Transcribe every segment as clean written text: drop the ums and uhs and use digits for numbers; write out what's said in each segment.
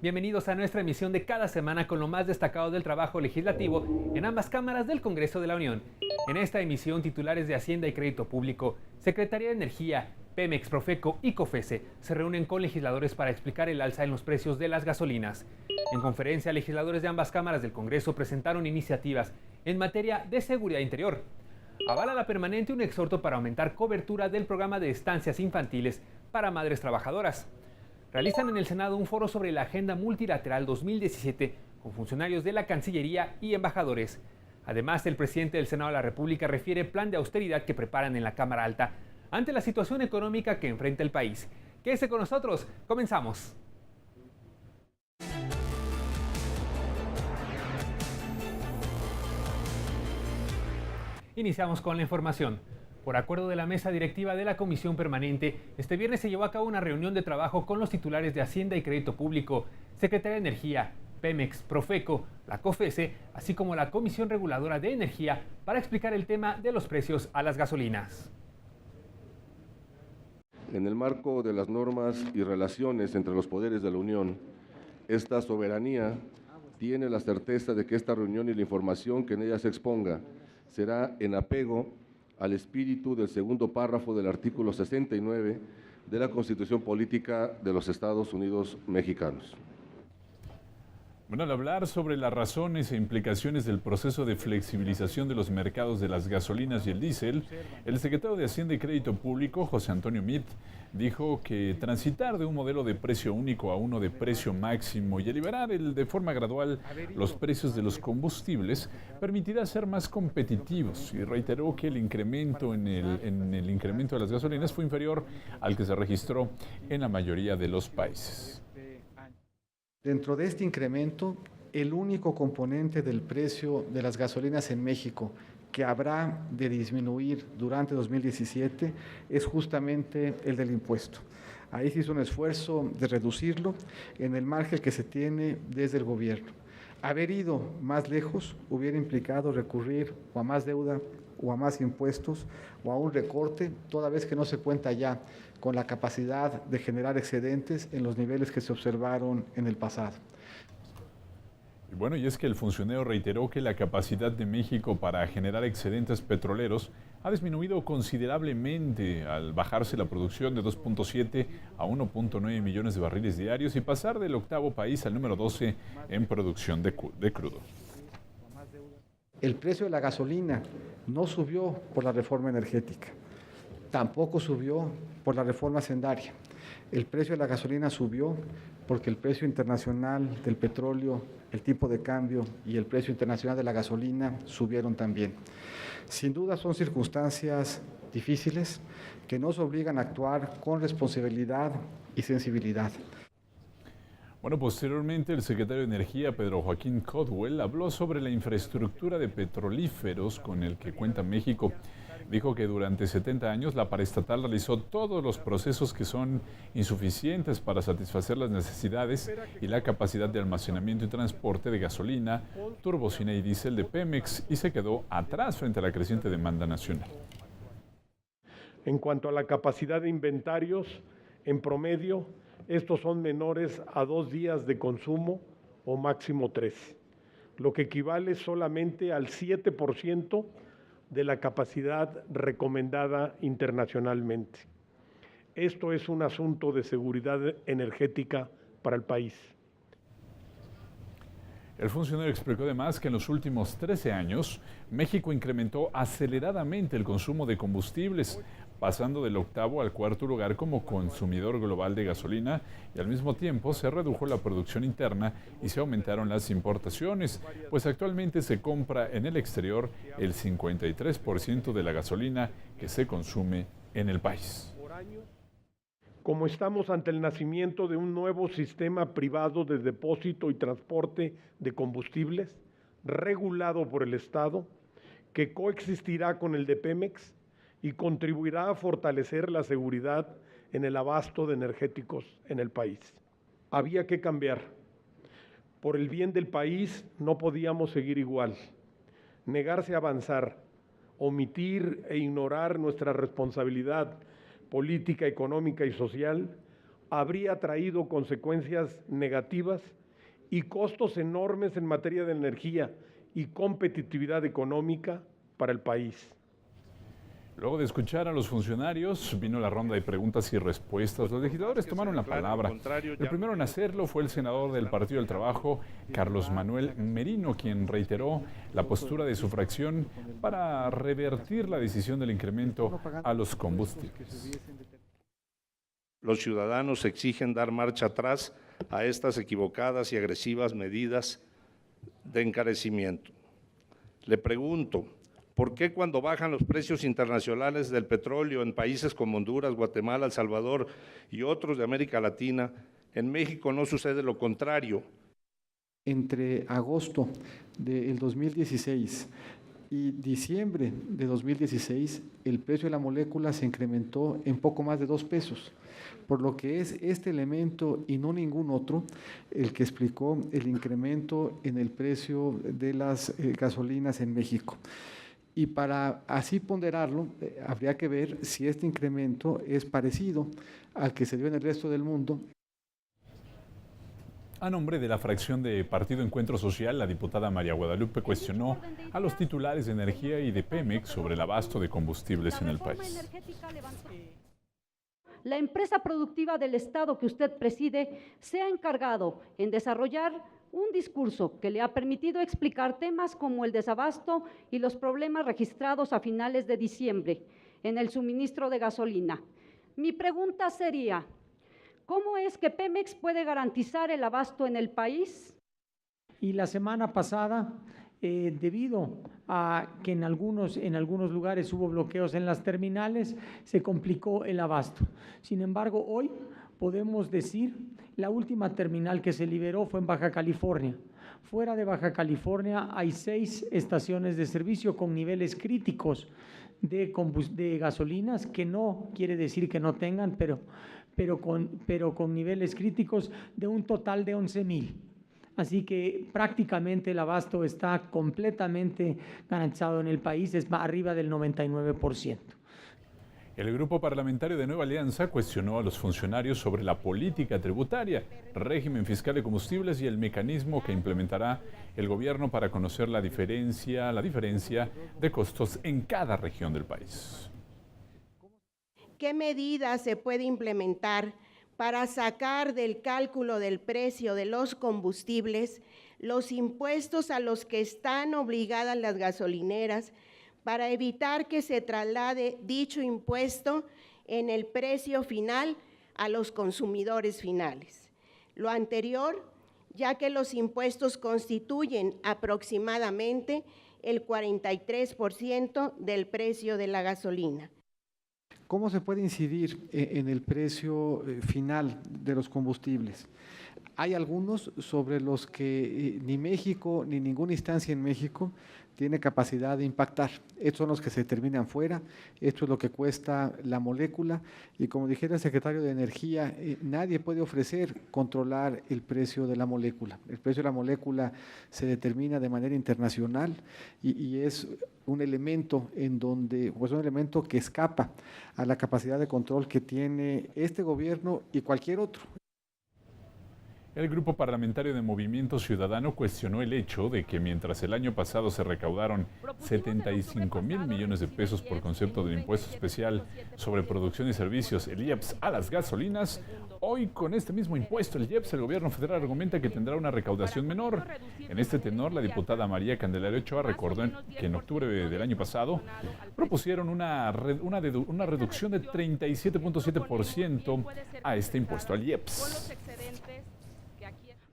Bienvenidos a nuestra emisión de cada semana con lo más destacado del trabajo legislativo en ambas cámaras del Congreso de la Unión. En esta emisión, titulares de Hacienda y Crédito Público, Secretaría de Energía, Pemex, Profeco y COFECE se reúnen con legisladores para explicar el alza en los precios de las gasolinas. En conferencia, legisladores de ambas cámaras del Congreso presentaron iniciativas en materia de seguridad interior. Avala la permanente un exhorto para aumentar cobertura del programa de estancias infantiles para madres trabajadoras. Realizan en el Senado un foro sobre la Agenda Multilateral 2017 con funcionarios de la Cancillería y embajadores. Además, el presidente del Senado de la República refiere plan de austeridad que preparan en la Cámara Alta ante la situación económica que enfrenta el país. Quédese con nosotros, comenzamos. Iniciamos con la información. Por acuerdo de la mesa directiva de la Comisión Permanente, este viernes se llevó a cabo una reunión de trabajo con los titulares de Hacienda y Crédito Público, Secretaría de Energía, Pemex, Profeco, la COFECE, así como la Comisión Reguladora de Energía, para explicar el tema de los precios a las gasolinas. En el marco de las normas y relaciones entre los poderes de la Unión, esta soberanía tiene la certeza de que esta reunión y la información que en ella se exponga será en apego al espíritu del segundo párrafo del artículo 69 de la Constitución Política de los Estados Unidos Mexicanos. Bueno, al hablar sobre las razones e implicaciones del proceso de flexibilización de los mercados de las gasolinas y el diésel, el secretario de Hacienda y Crédito Público, José Antonio Meade, dijo que transitar de un modelo de precio único a uno de precio máximo y a liberar de forma gradual los precios de los combustibles permitirá ser más competitivos, y reiteró que el incremento en el incremento de las gasolinas fue inferior al que se registró en la mayoría de los países. Dentro de este incremento, el único componente del precio de las gasolinas en México que habrá de disminuir durante 2017 es justamente el del impuesto. Ahí se hizo un esfuerzo de reducirlo en el margen que se tiene desde el gobierno. Haber ido más lejos hubiera implicado recurrir o a más deuda o a más impuestos o a un recorte, toda vez que no se cuenta ya con la capacidad de generar excedentes en los niveles que se observaron en el pasado. Y bueno, y es que el funcionario reiteró que la capacidad de México para generar excedentes petroleros ha disminuido considerablemente al bajarse la producción de 2.7 a 1.9 millones de barriles diarios y pasar del octavo país al número 12 en producción de crudo. El precio de la gasolina no subió por la reforma energética, tampoco subió por la reforma hacendaria. El precio de la gasolina subió porque el precio internacional del petróleo, el tipo de cambio y el precio internacional de la gasolina subieron también. Sin duda son circunstancias difíciles que nos obligan a actuar con responsabilidad y sensibilidad. Bueno, posteriormente el secretario de Energía, Pedro Joaquín Codwell, habló sobre la infraestructura de petrolíferos con el que cuenta México. Dijo que durante 70 años la paraestatal realizó todos los procesos que son insuficientes para satisfacer las necesidades y la capacidad de almacenamiento y transporte de gasolina, turbocina y diésel de Pemex y se quedó atrás frente a la creciente demanda nacional. En cuanto a la capacidad de inventarios, en promedio, estos son menores a 2 días de consumo o máximo 3, lo que equivale solamente al 7% de la capacidad recomendada internacionalmente. Esto es un asunto de seguridad energética para el país. El funcionario explicó además que en los últimos 13 años, México incrementó aceleradamente el consumo de combustibles, pasando del octavo al cuarto lugar como consumidor global de gasolina, y al mismo tiempo se redujo la producción interna y se aumentaron las importaciones, pues actualmente se compra en el exterior el 53% de la gasolina que se consume en el país. Como estamos ante el nacimiento de un nuevo sistema privado de depósito y transporte de combustibles, regulado por el Estado, que coexistirá con el de Pemex y contribuirá a fortalecer la seguridad en el abasto de energéticos en el país. Había que cambiar. Por el bien del país no podíamos seguir igual. Negarse a avanzar, omitir e ignorar nuestra responsabilidad política, económica y social, habría traído consecuencias negativas y costos enormes en materia de energía y competitividad económica para el país. Luego de escuchar a los funcionarios, vino la ronda de preguntas y respuestas. Los legisladores tomaron la palabra. El primero en hacerlo fue el senador del Partido del Trabajo, Carlos Manuel Merino, quien reiteró la postura de su fracción para revertir la decisión del incremento a los combustibles. Los ciudadanos exigen dar marcha atrás a estas equivocadas y agresivas medidas de encarecimiento. Le pregunto, ¿por qué cuando bajan los precios internacionales del petróleo en países como Honduras, Guatemala, El Salvador y otros de América Latina, en México no sucede lo contrario? Entre agosto del 2016 y diciembre de 2016, el precio de la molécula se incrementó en poco más de 2 pesos, por lo que es este elemento y no ningún otro el que explicó el incremento en el precio de las gasolinas en México. Y para así ponderarlo, habría que ver si este incremento es parecido al que se dio en el resto del mundo. A nombre de la fracción de Partido Encuentro Social, la diputada María Guadalupe cuestionó a los titulares de energía y de Pemex sobre el abasto de combustibles en el país. La empresa productiva del Estado que usted preside se ha encargado en desarrollar un discurso que le ha permitido explicar temas como el desabasto y los problemas registrados a finales de diciembre en el suministro de gasolina. Mi pregunta sería, ¿cómo es que Pemex puede garantizar el abasto en el país? Y la semana pasada, debido a que en algunos lugares hubo bloqueos en las terminales, se complicó el abasto. Sin embargo, hoy podemos decir, la última terminal que se liberó fue en Baja California. Fuera de Baja California hay 6 estaciones de servicio con niveles críticos de gasolinas, que no quiere decir que no tengan, pero con niveles críticos de un total de 11,000. Así que prácticamente el abasto está completamente garantizado en el país, es arriba del 99%. El grupo parlamentario de Nueva Alianza cuestionó a los funcionarios sobre la política tributaria, régimen fiscal de combustibles y el mecanismo que implementará el gobierno para conocer la diferencia de costos en cada región del país. ¿Qué medidas se puede implementar para sacar del cálculo del precio de los combustibles los impuestos a los que están obligadas las gasolineras, para evitar que se traslade dicho impuesto en el precio final a los consumidores finales? Lo anterior, ya que los impuestos constituyen aproximadamente el 43% del precio de la gasolina. ¿Cómo se puede incidir en el precio final de los combustibles? Hay algunos sobre los que ni México ni ninguna instancia en México tiene capacidad de impactar. Estos son los que se determinan fuera, esto es lo que cuesta la molécula, y como dijera el secretario de Energía, nadie puede ofrecer controlar el precio de la molécula. El precio de la molécula se determina de manera internacional y es un elemento un elemento que escapa a la capacidad de control que tiene este gobierno y cualquier otro. El grupo parlamentario de Movimiento Ciudadano cuestionó el hecho de que mientras el año pasado se recaudaron 75,000 millones de pesos por concepto del impuesto especial sobre producción y servicios, el IEPS, a las gasolinas, hoy con este mismo impuesto, el IEPS, el gobierno federal argumenta que tendrá una recaudación menor. En este tenor, la diputada María Candelaria Ochoa recordó que en octubre del año pasado propusieron una reducción de 37.7% a este impuesto, al IEPS.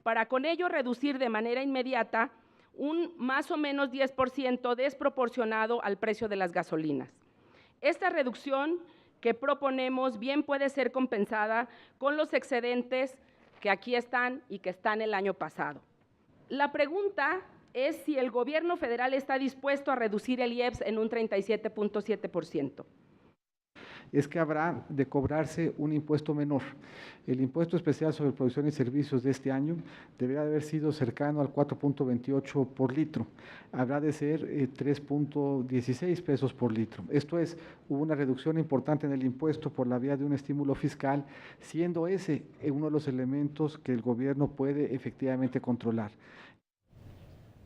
Para con ello reducir de manera inmediata un más o menos 10% desproporcionado al precio de las gasolinas. Esta reducción que proponemos bien puede ser compensada con los excedentes que aquí están y que están el año pasado. La pregunta es si el gobierno federal está dispuesto a reducir el IEPS en un 37.7%. es que habrá de cobrarse un impuesto menor. El impuesto especial sobre producción y servicios de este año debería haber sido cercano al 4.28 por litro. Habrá de ser 3.16 pesos por litro. Esto es, hubo una reducción importante en el impuesto por la vía de un estímulo fiscal, siendo ese uno de los elementos que el gobierno puede efectivamente controlar.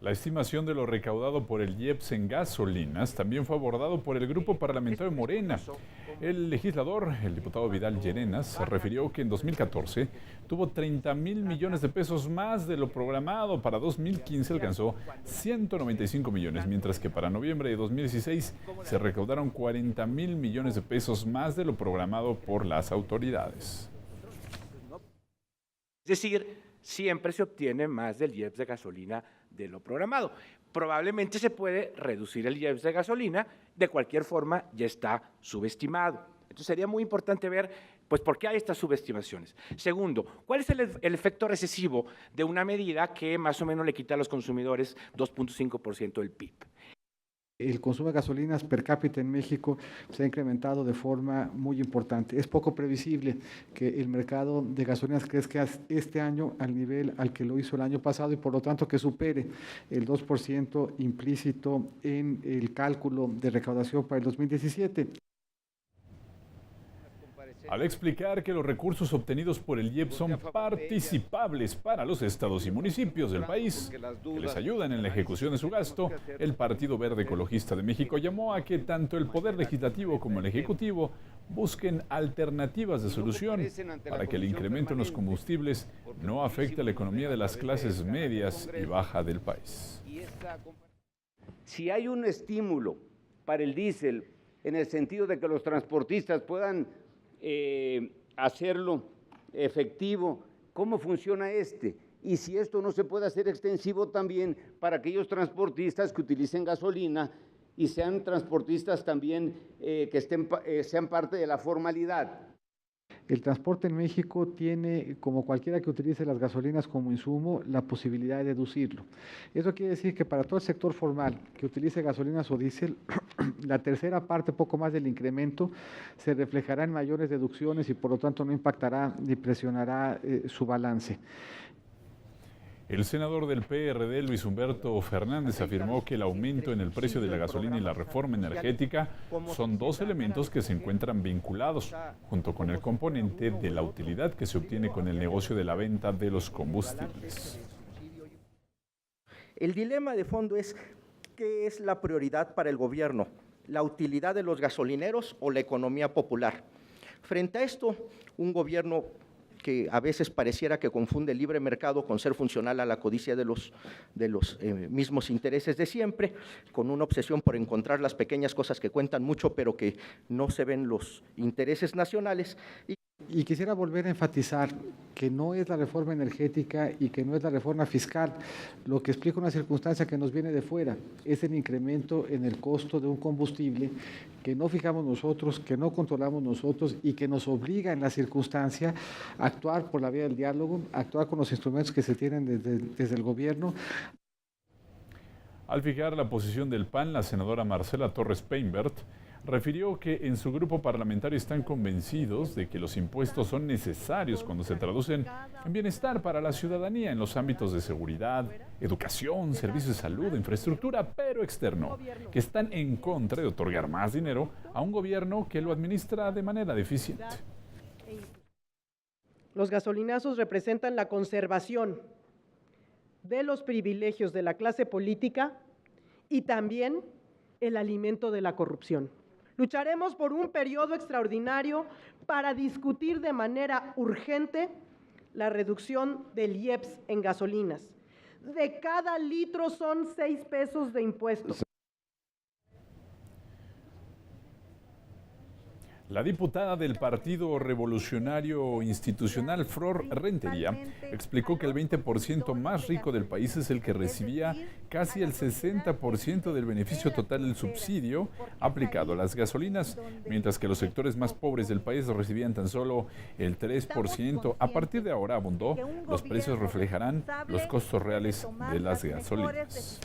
La estimación de lo recaudado por el IEPS en gasolinas también fue abordado por el grupo parlamentario Morena. El legislador, el diputado Vidal Llerenas, refirió que en 2014 tuvo 30,000 millones de pesos más de lo programado. Para 2015 alcanzó 195 millones, mientras que para noviembre de 2016 se recaudaron 40,000 millones de pesos más de lo programado por las autoridades. Es decir, siempre se obtiene más del IEPS de gasolina de lo programado. Probablemente se puede reducir el IEPS de gasolina, de cualquier forma ya está subestimado. Entonces sería muy importante ver, pues, por qué hay estas subestimaciones. Segundo, ¿cuál es el efecto recesivo de una medida que más o menos le quita a los consumidores 2.5% del PIB? El consumo de gasolinas per cápita en México se ha incrementado de forma muy importante. Es poco previsible que el mercado de gasolinas crezca este año al nivel al que lo hizo el año pasado y por lo tanto que supere el 2% implícito en el cálculo de recaudación para el 2017. Al explicar que los recursos obtenidos por el IEPS son participables para los estados y municipios del país, que les ayudan en la ejecución de su gasto, el Partido Verde Ecologista de México llamó a que tanto el Poder Legislativo como el Ejecutivo busquen alternativas de solución para que el incremento en los combustibles no afecte a la economía de las clases medias y bajas del país. Si hay un estímulo para el diésel en el sentido de que los transportistas puedan hacerlo efectivo, ¿cómo funciona este? Y si esto no se puede hacer extensivo también para aquellos transportistas que utilicen gasolina y sean transportistas también que sean parte de la formalidad. El transporte en México tiene, como cualquiera que utilice las gasolinas como insumo, la posibilidad de deducirlo. Eso quiere decir que para todo el sector formal que utilice gasolinas o diésel, la tercera parte, poco más del incremento, se reflejará en mayores deducciones y por lo tanto no impactará ni presionará su balance. El senador del PRD, Luis Humberto Fernández, afirmó que el aumento en el precio de la gasolina y la reforma energética son dos elementos que se encuentran vinculados, junto con el componente de la utilidad que se obtiene con el negocio de la venta de los combustibles. El dilema de fondo es, ¿qué es la prioridad para el gobierno? ¿La utilidad de los gasolineros o la economía popular? Frente a esto, un gobierno que a veces pareciera que confunde el libre mercado con ser funcional a la codicia de los mismos intereses de siempre, con una obsesión por encontrar las pequeñas cosas que cuentan mucho, pero que no se ven los intereses nacionales. Y quisiera volver a enfatizar que no es la reforma energética y que no es la reforma fiscal lo que explica una circunstancia que nos viene de fuera, es el incremento en el costo de un combustible que no fijamos nosotros, que no controlamos nosotros y que nos obliga en la circunstancia a actuar por la vía del diálogo, a actuar con los instrumentos que se tienen desde el gobierno. Al fijar la posición del PAN, la senadora Marcela Torres Peinbert refirió que en su grupo parlamentario están convencidos de que los impuestos son necesarios cuando se traducen en bienestar para la ciudadanía en los ámbitos de seguridad, educación, servicios de salud, infraestructura, pero externo, que están en contra de otorgar más dinero a un gobierno que lo administra de manera deficiente. Los gasolinazos representan la conservación de los privilegios de la clase política y también el alimento de la corrupción. Lucharemos por un periodo extraordinario para discutir de manera urgente la reducción del IEPS en gasolinas. De cada litro son 6 pesos de impuestos. La diputada del Partido Revolucionario Institucional, Flor Rentería, explicó que el 20% más rico del país es el que recibía casi el 60% del beneficio total del subsidio aplicado a las gasolinas, mientras que los sectores más pobres del país recibían tan solo el 3%. A partir de ahora, abundó, los precios reflejarán los costos reales de las gasolinas.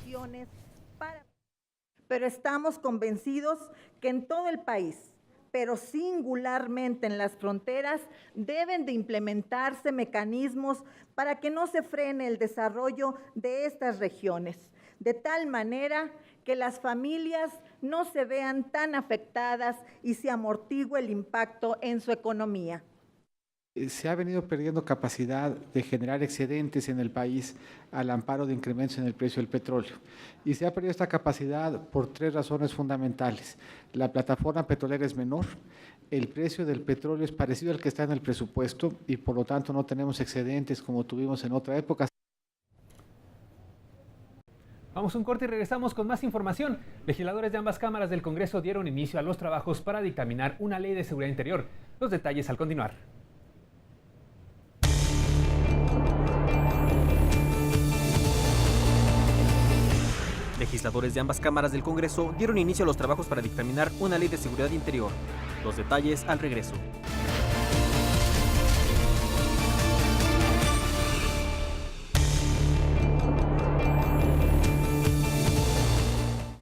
Pero estamos convencidos que en todo el país pero singularmente en las fronteras deben de implementarse mecanismos para que no se frene el desarrollo de estas regiones, de tal manera que las familias no se vean tan afectadas y se amortigue el impacto en su economía. Se ha venido perdiendo capacidad de generar excedentes en el país al amparo de incrementos en el precio del petróleo. Y se ha perdido esta capacidad por 3 razones fundamentales. La plataforma petrolera es menor, el precio del petróleo es parecido al que está en el presupuesto y por lo tanto no tenemos excedentes como tuvimos en otra época. Vamos a un corte y regresamos con más información. Legisladores de ambas cámaras del Congreso dieron inicio a los trabajos para dictaminar una ley de seguridad interior. Los detalles al continuar. Legisladores de ambas cámaras del Congreso dieron inicio a los trabajos para dictaminar una ley de seguridad interior. Los detalles al regreso.